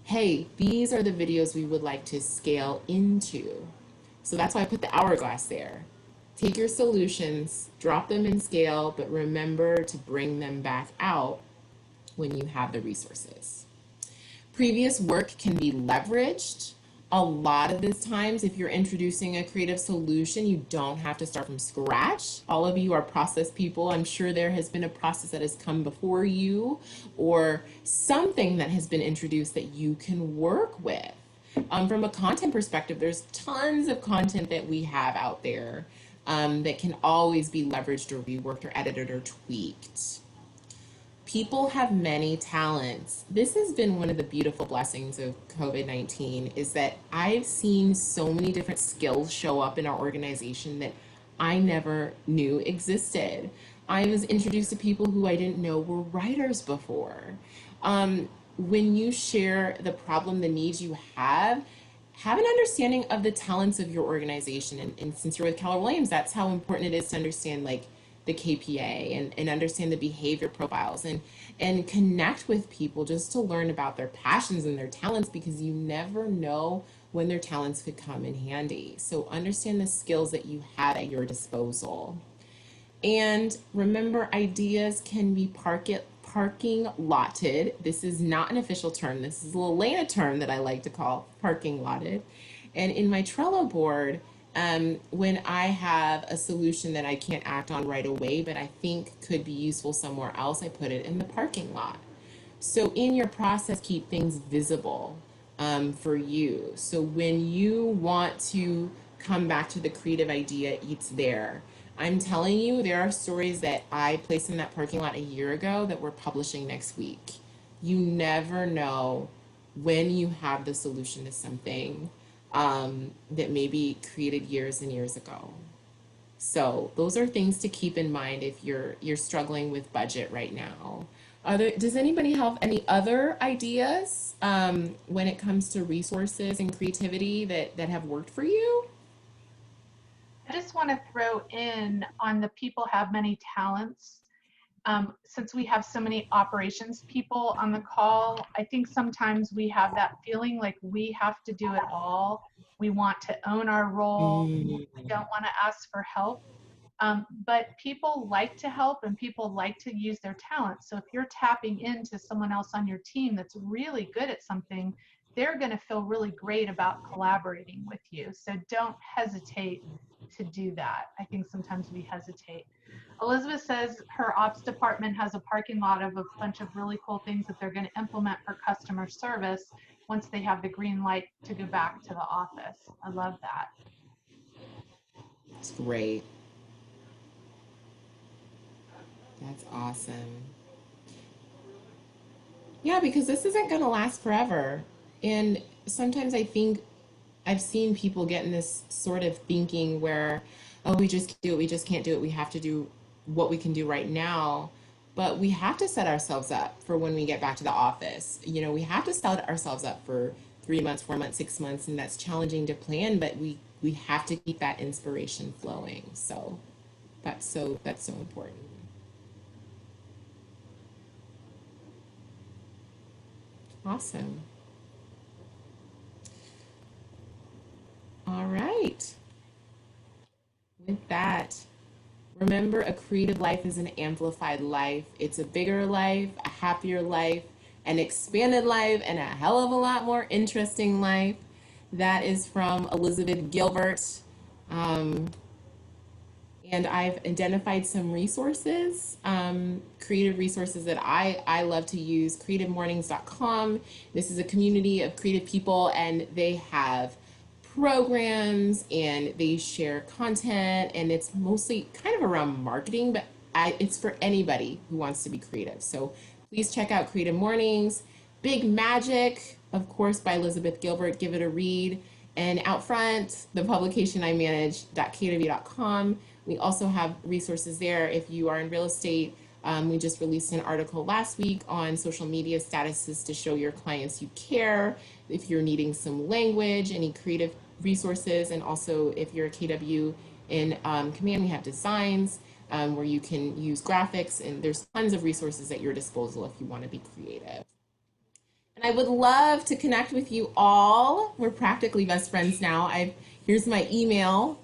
hey, these are the videos we would like to scale into. So that's why I put the hourglass there. Take your solutions, drop them in scale, but remember to bring them back out when you have the resources. Previous work can be leveraged. A lot of the times, if you're introducing a creative solution, you don't have to start from scratch. All of you are process people. I'm sure there has been a process that has come before you or something that has been introduced that you can work with. From a content perspective, there's tons of content that we have out there that can always be leveraged or reworked or edited or tweaked. People have many talents. This has been one of the beautiful blessings of COVID-19 is that I've seen so many different skills show up in our organization that I never knew existed. I was introduced to people who I didn't know were writers before. When you share the problem, the needs you have an understanding of the talents of your organization. And since you're with Keller Williams, that's how important it is to understand like the KPA and understand the behavior profiles and connect with people just to learn about their passions and their talents because you never know when their talents could come in handy. So understand the skills that you have at your disposal. And remember, ideas can be parking lotted. This is not an official term. This is a Lalaina term that I like to call parking lotted. And in my Trello board, when I have a solution that I can't act on right away, but I think could be useful somewhere else, I put it in the parking lot. So in your process, keep things visible for you. So when you want to come back to the creative idea, it's there. I'm telling you, there are stories that I placed in that parking lot a year ago that we're publishing next week. You never know when you have the solution to something that maybe created years and years ago. So those are things to keep in mind if you're struggling with budget right now. Does anybody have any other ideas when it comes to resources and creativity that have worked for you? I just want to throw in on the people have many talents. Since we have so many operations people on the call, I think sometimes we have that feeling like we have to do it all. We want to own our role. Mm, We don't want to ask for help. But people like to help and people like to use their talents. So if you're tapping into someone else on your team that's really good at something, they're going to feel really great about collaborating with you. So don't hesitate to do that. I think sometimes we hesitate. Elizabeth says her ops department has a parking lot of a bunch of really cool things that they're going to implement for customer service once they have the green light to go back to the office. I love that. it's great. That's awesome. Yeah, because this isn't going to last forever. And sometimes I think I've seen people get in this sort of thinking where, oh, we just can't do it, we just can't do it, we have to do what we can do right now. But we have to set ourselves up for when we get back to the office. You know, we have to set ourselves up for 3 months, 4 months, 6 months, and that's challenging to plan, but we have to keep that inspiration flowing. So that's so important. Awesome. All right. With that, remember a creative life is an amplified life. It's a bigger life, a happier life, an expanded life, and a hell of a lot more interesting life. That is from Elizabeth Gilbert. Um, and I've identified some resources, creative resources that I love to use. CreativeMornings.com. This is a community of creative people, and they have programs and they share content, and it's mostly kind of around marketing, but it's for anybody who wants to be creative. So please check out Creative Mornings. Big Magic, of course, by Elizabeth Gilbert. Give it a read. And out front, the publication I manage, .kw.com. We also have resources there if you are in real estate, We just released an article last week on social media statuses to show your clients you care. If you're needing some language, any creative resources, and also if you're a KW in Command, we have designs where you can use graphics, and there's tons of resources at your disposal if you want to be creative. And I would love to connect with you all. We're practically best friends now. Here's my email.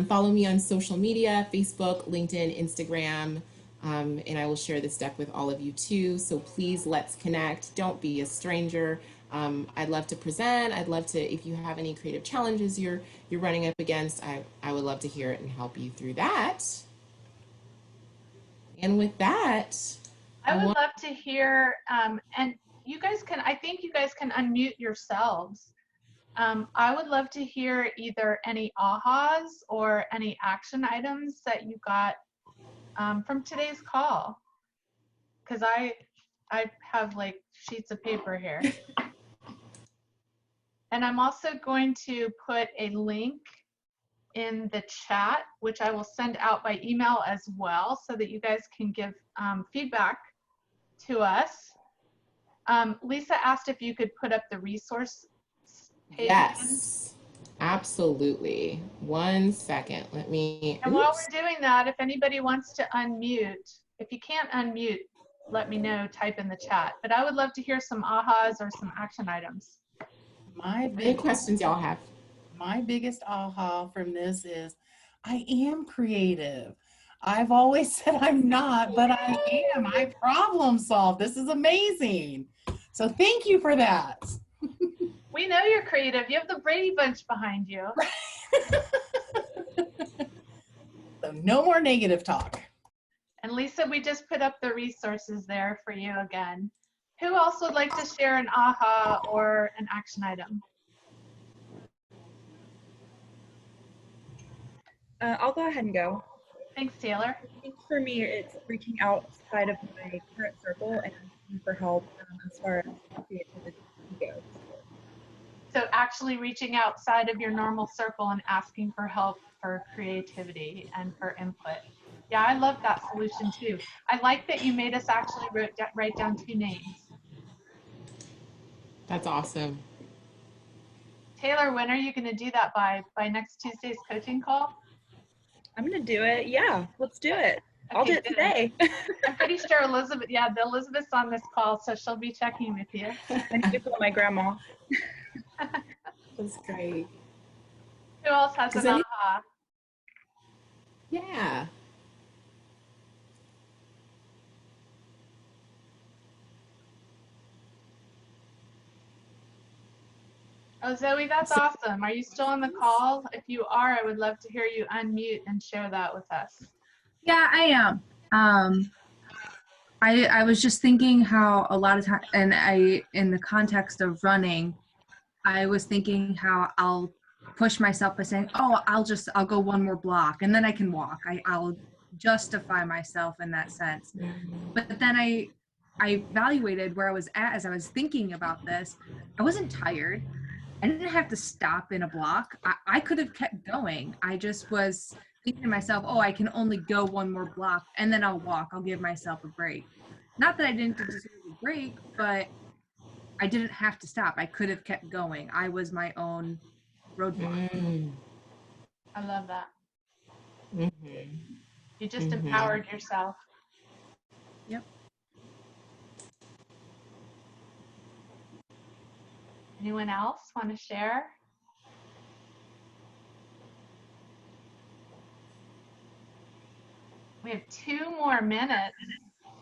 Follow me on social media, Facebook, LinkedIn, Instagram, and I will share this deck with all of you too. So please, let's connect. Don't be a stranger. I'd love to present. I'd love to, if you have any creative challenges you're running up against, I would love to hear it and help you through that. And with that, I would love to hear, and you guys can, I think you guys can unmute yourselves. I would love to hear either any ahas or any action items that you got from today's call. Because I have like sheets of paper here. And I'm also going to put a link in the chat, which I will send out by email as well, so that you guys can give feedback to us. Lisa asked if you could put up the resource page. Yes, absolutely. 1 second, let me. And while we're doing that, if anybody wants to unmute, if you can't unmute, let me know, type in the chat. But I would love to hear some ahas or some action items. Any questions y'all have? My biggest aha from this is I am creative. I've always said I'm not, but I am. I problem solve. This is amazing. So thank you for that. We know you're creative. You have the Brady Bunch behind you. So no more negative talk. And Lisa, we just put up the resources there for you again. Who else would like to share an aha or an action item? I'll go ahead and go. Thanks, Taylor. I think for me, it's reaching outside of my current circle and asking for help as far as creativity goes. So actually reaching outside of your normal circle and asking for help for creativity and for input. Yeah, I love that solution too. I like that you made us actually write down 2 names. That's awesome. Taylor, when are you going to do that by next Tuesday's coaching call? I'm going to do it. Yeah, let's do it. I'll do it today. I'm pretty sure Elizabeth, Elizabeth's on this call, so she'll be checking with you. I need to call my grandma. That's great. Who else has an aha? Yeah. Oh, Zoe, that's awesome. Are you still on the call? If you are, I would love to hear you unmute and share that with us. Yeah, I am. I was just thinking how a lot of time, and in the context of running, I was thinking how I'll push myself by saying, oh, I'll go 1 more block and then I can walk. I'll justify myself in that sense. But then I evaluated where I was at as I was thinking about this. I wasn't tired. I didn't have to stop in a block. I could have kept going. I just was thinking to myself, oh, I can only go 1 more block and then I'll walk. I'll give myself a break. Not that I didn't deserve a break, but I didn't have to stop. I could have kept going. I was my own roadblock. I love that. Mm-hmm. You just empowered yourself. Yep. Anyone else want to share? We have 2 more minutes.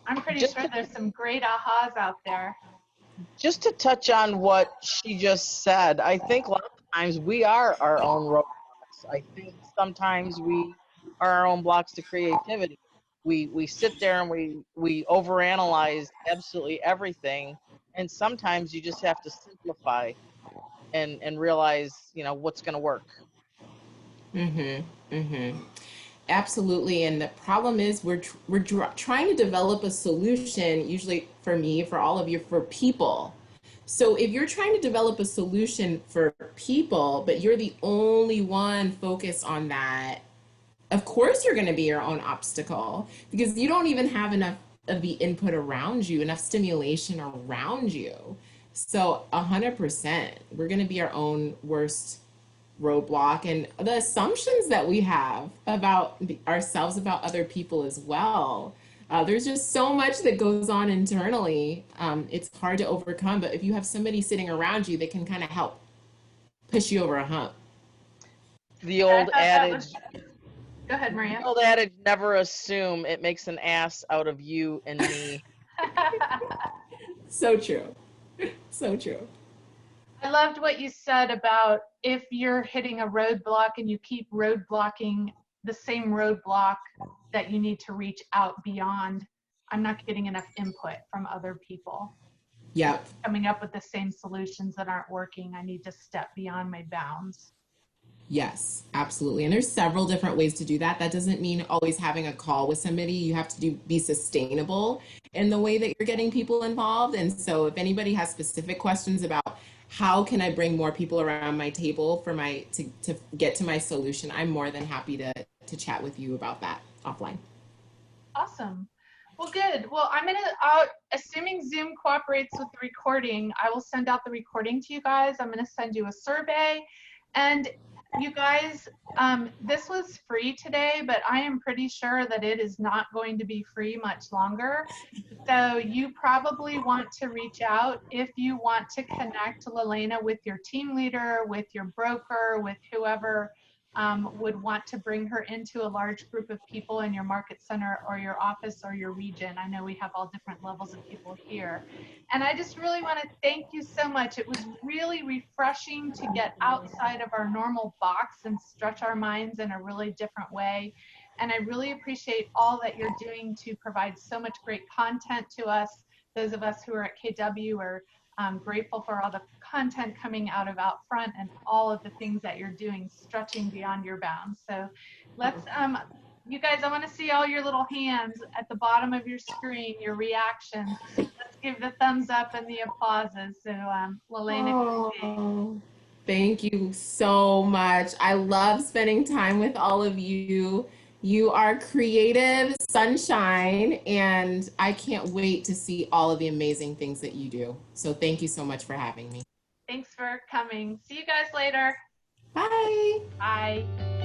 I'm pretty sure there's some great ahas out there. Just to touch on what she just said, I think a lot of times we are our own roadblocks. I think sometimes we are our own blocks to creativity. We sit there and we overanalyze absolutely everything, and sometimes you just have to simplify and realize, you know, what's going to work. Absolutely. And the problem is we're trying to develop a solution, usually for me, for all of you, for people. So if you're trying to develop a solution for people, but you're the only one focused on that, of course you're going to be your own obstacle, because you don't even have enough of the input around you, enough stimulation around you. So 100%, we're going to be our own worst roadblock, and the assumptions that we have about ourselves, about other people as well. There's just so much that goes on internally. It's hard to overcome, but if you have somebody sitting around you that can kind of help push you over a hump. The old adage, Go ahead, Maria. the old adage, never assume. It makes an ass out of you and me. So true. So true. I loved what you said about if you're hitting a roadblock and you keep roadblocking the same roadblock, that you need to reach out beyond. I'm not getting enough input from other people. Yep. Coming up with the same solutions that aren't working. I need to step beyond my bounds. Yes, absolutely. And there's several different ways to do that. That doesn't mean always having a call with somebody. You have to be sustainable in the way that you're getting people involved. And so if anybody has specific questions about how can I bring more people around my table for to get to my solution, I'm more than happy to chat with you about that offline. Awesome. Well, good. Well, I'm going to, assuming Zoom cooperates with the recording, I will send out the recording to you guys. I'm going to send you a survey. And you guys, this was free today, but I am pretty sure that it is not going to be free much longer. So you probably want to reach out if you want to connect Lalaina with your team leader, with your broker, with whoever would want to bring her into a large group of people in your market center or your office or your region. I know we have all different levels of people here. And I just really want to thank you so much. It was really refreshing to get outside of our normal box and stretch our minds in a really different way. And I really appreciate all that you're doing to provide so much great content to us. Those of us who are at KW are grateful for all the content coming out of Out Front and all of the things that you're doing, stretching beyond your bounds. So let's, you guys, I want to see all your little hands at the bottom of your screen, your reactions. Let's give the thumbs up and the applauses. So Lalaina, Oh, thank you so much. I love spending time with all of you. You are creative sunshine, and I can't wait to see all of the amazing things that you do. So thank you so much for having me. thanks for coming. See you guys later. Bye. Bye.